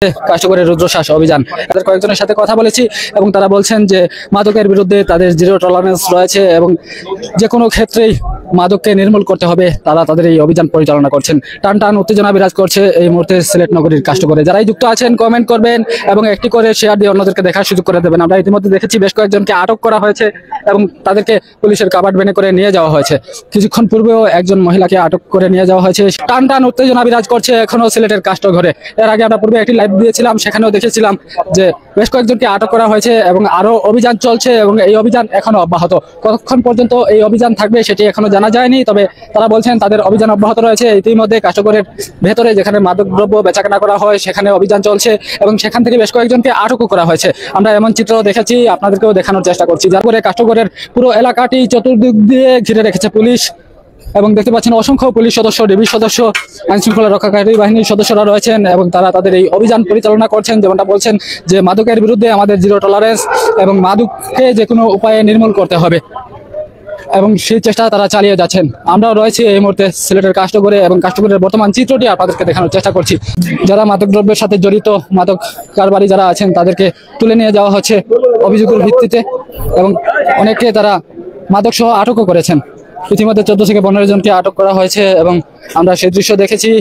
কার্যকরী রুদ্রশ্বাস অভিযান তাদের কয়েকজনের সাথে কথা বলেছি এবং তারা বলছেন যে মাদকের বিরুদ্ধে তাদের জিরো টলারেন্স রয়েছে এবং যে কোনো ক্ষেত্রেই মাদককে নির্মূল করতে হবে তারা তাদের এই অভিযান পরিচালনা করছেন। টান টান উত্তেজনা বিরাজ করছে এই মুহূর্তে সিলেট নগরীর কাষ্টকরে। যারাই যুক্ত আছেন কমেন্ট করবেন এবং একটি করে শেয়ার দিয়ে অন্যদেরকে দেখার সুযোগ করে দেবেন। আমরা ইতিমধ্যে দেখেছি বেশ কয়েকজনকে আটক করা হয়েছে এবং তাদেরকে পুলিশের কাভার্ড ভ্যানে করে নিয়ে যাওয়া হয়েছে। কিছুক্ষণ পূর্বেও একজন মহিলাকে আটক করে নিয়ে যাওয়া হয়েছে। টান টান উত্তেজনা বিরাজ করছে এখনো সিলেটের কাষ্টঘরে। এর আগে আমরা পূর্বে একটি লাইভ দিয়েছিলাম, সেখানেও দেখেছিলাম যে বেশ কয়েকজনকে আটক করা হয়েছে এবং আরো অভিযান চলছে এবং এই অভিযান এখনো অব্যাহত। কতক্ষণ পর্যন্ত এই অভিযান থাকবে সেটি এখনো জানা যায়নি, তবে তারা বলছেন তাদের অভিযান অব্যাহত রয়েছে। ইতিমধ্যে কাষ্টঘরের ভেতরে যেখানে মাদকদ্রব্য বেচাকেনা করা হয় সেখানে অভিযান চলছে এবং সেখান থেকে বেশ কয়েকজনকে আটকও করা হয়েছে। আমরা এমন চিত্র দেখেছি, আপনাদেরকেও দেখানোর চেষ্টা করছি। যার পরে কাষ্টঘরের পুরো এলাকাটি চতুর্দিক দিয়ে ঘিরে রেখেছে পুলিশ এবং দেখতে পাচ্ছেন অসংখ্য পুলিশ সদস্য, ডিবি সদস্য, আইন শৃঙ্খলা রক্ষাকারী বাহিনীর সদস্যরা রয়েছেন এবং তারা তাদের এই অভিযান পরিচালনা করছেন। যেমনটা বলছেন যে মাদকের বিরুদ্ধে আমাদের জিরো টলারেন্স এবং মাদককে যে কোনো উপায়ে নির্মূল করতে হবে এবং সেই চেষ্টা তারা চালিয়ে যাচ্ছেন। আমরাও রয়েছি এই মুহূর্তে সিলেটের কাষ্টঘরে এবং কাষ্টঘরের বর্তমান চিত্রটি আপনাদেরকে দেখানোর চেষ্টা করছি। যারা মাদকদ্রব্যের সাথে জড়িত, মাদক কারবারি যারা আছেন তাদেরকে তুলে নিয়ে যাওয়া হচ্ছে অভিযোগের ভিত্তিতে এবং অনেককে তারা মাদক সহ আটকও করেছেন। ইতিমধ্যে 14 থেকে 15 জনকে আটক করা হয়েছে এবং আমরা সেই দৃশ্য দেখেছি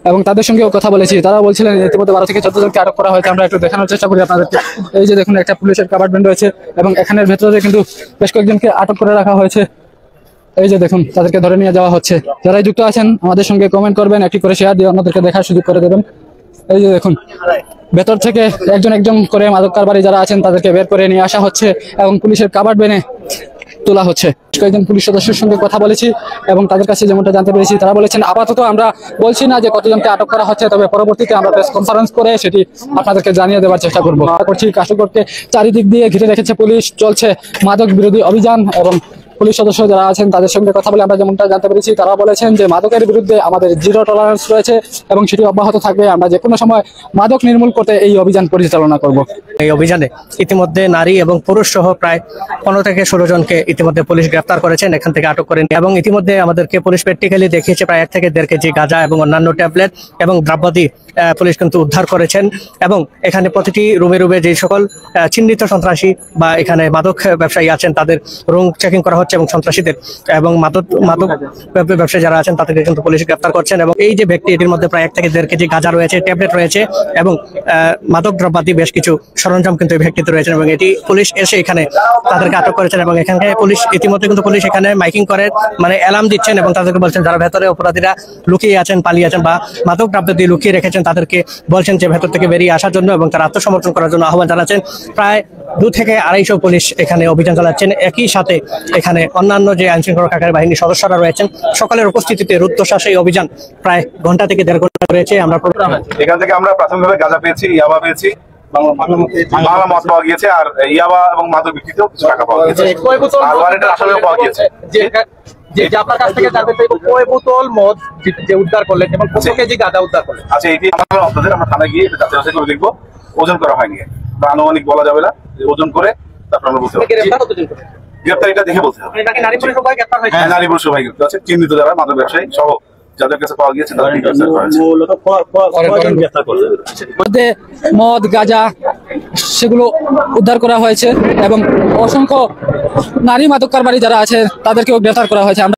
এবং তাদের সঙ্গেও কথা বলেছি। তারা বলছিলেন ইতিমধ্যে 12 থেকে 14 জনকে আটক করা হয়েছে। আমরা একটু দেখানোর চেষ্টা করি আপনাদেরকে। এই যে দেখুন, একটা পুলিশের কাভার্ড ভ্যান রয়েছে এবং এখানের ভেতরে কিন্তু বেশ কয়েকজনকে আটক করে রাখা হয়েছে। এই যে দেখুন, তাদেরকে ধরে নিয়ে যাওয়া হচ্ছে। যারাই যুক্ত আছেন আমাদের সঙ্গে কমেন্ট করবেন, একটি করে শেয়ার দিয়ে অন্যদেরকে দেখার সুযোগ করে দেবেন। এই যে দেখুন, ভেতর থেকে একজন একজন করে মাদক কারবারি যারা আছেন তাদেরকে বের করে নিয়ে আসা হচ্ছে এবং পুলিশের কাভার্ড ভ্যানে তোলা হচ্ছে। কয়েকজন পুলিশ সদস্যের সঙ্গে কথা বলেছি এবং তাদের কাছে যেমনটা জানতে পেরেছি তারা বলেছেন আপাতত আমরা বলছি না যে কতজনকে আটক করা হচ্ছে, তবে পরবর্তীতে আমরা প্রেস কনফারেন্স করে সেটি আপনাদেরকে জানিয়ে দেওয়ার চেষ্টা করবো। আশা করছি কাষ্টঘরকে চারিদিক দিয়ে ঘিরে রেখেছে পুলিশ, চলছে মাদক বিরোধী অভিযান এবং পুলিশ সদস্য যারা আছেন তাদের সঙ্গে কথা বলে আমরা যেমনটা জানতে পেরেছি তারা বলেছেন যে মাদকের বিরুদ্ধে আমাদের জিরো টলারেন্স রয়েছে এবং সেটি অব্যাহত থাকবে। আমরা যে কোনো সময় মাদক নির্মূল করতে এই অভিযান পরিচালনা করব। এই অভিযানে ইতিমধ্যে নারী এবং পুরুষ সহ প্রায় 15 থেকে 16 জনকে ইতিমধ্যে পুলিশ গ্রেফতার করেছেন, এখান থেকে আটক করেন এবং ইতিমধ্যে আমাদেরকে পুলিশ প্র্যাকটিক্যালি দেখিয়েছে প্রায় 1 থেকে 1.5 কেজি গাঁজা এবং অন্যান্য ট্যাবলেট এবং দ্রব্যাদি পুলিশ কিন্তু উদ্ধার করেছেন এবং এখানে প্রতিটি রুমে রুমে যে সকল চিহ্নিত সন্ত্রাসী বা এখানে মাদক ব্যবসায়ী আছেন তাদের রুম চেকিং করা হচ্ছে এবং সন্ত্রাসীদের এবং মাদক ব্যবসায়ী যারা আছেন তাদেরকে কিন্তু পুলিশ গ্রেফতার করছেন। এবং এই যে ব্যক্তি, এটির মধ্যে প্রায় 1 থেকে 1.5 কেজি গাঁজা রয়েছে, ট্যাবলেট রয়েছে এবং মাদক দ্রব্যাদি বেশ কিছু সরঞ্জাম কিন্তু এই ব্যক্তিতে রয়েছেন এবং এটি পুলিশ এসে এখানে তাদেরকে আটক করেছেন এবং এখানে পুলিশ ইতিমধ্যে কিন্তু পুলিশ এখানে মাইকিং করে মানে অ্যালার্ম দিচ্ছেন এবং তাদেরকে বলছেন যারা ভেতরে অপরাধীরা লুকিয়ে আছেন, পালিয়ে আছেন বা মাদক দ্রব্য দিয়ে লুকিয়ে রেখেছেন তাদেরকে বলছেন যে ভেতর থেকে বেরিয়ে আসার জন্য এবং তারা আত্মসমর্পণ করার জন্য আহ্বান জানাচ্ছেন। প্রায় 2 থেকে 250 পুলিশ এখানে অভিযান চালাচ্ছেন। একই সাথে এখানে অন্যান্য যে আইন শৃঙ্খলা রক্ষাকারী বাহিনীর সদস্যরা রয়েছেন সকলের উপস্থিতিতে রুদ্ধশ্বাস এই অভিযান প্রায় ঘন্টা থেকে 1.5 ঘন্টা রয়েছে। আমরা এখান থেকে আমরা প্রাথমিকভাবে গাঁজা পেয়েছি, ইয়াবা পেয়েছি, বাংলা মদ পাওয়া গিয়েছে আর ইয়াবা এবং মাদক বিক্রিতেও কিছু টাকা পাওয়া গিয়েছে আর ওয়ারেন্টের আসামিও পাওয়া গিয়েছে। আপনার কাছ থেকে জানতে চাইবো কয় বোতল মদ যে উদ্ধার করলেন এবং কত কেজি গাঁজা উদ্ধার করলেন? আচ্ছা, এটি আমরা থানায় গিয়ে যাচাই বাছাই করে দেখবো। ওজন করা হয়নি, আনুমানিক বলা যাবে না, ওজন করে তারপর আমরা বলতে পারবো। গ্রেপ্তার এটা দেখে বলতে হবে। নারী পুরুষ সবাই গ্রেপ্তার হয়েছে? হ্যাঁ, নারী পুরুষ সবাই গ্রেপ্তার আছে। চিহ্নিত যারা মাদক ব্যবসায়ী সহ যাদের কাছে পাওয়া গিয়েছে তাদের মধ্যে মদ গাঁজা সেগুলো উদ্ধার করা হয়েছে এবং অসংখ্য নারী মাদক কারবারি যারা আছে তাদেরকেও গ্রেফতার করা হয়েছে।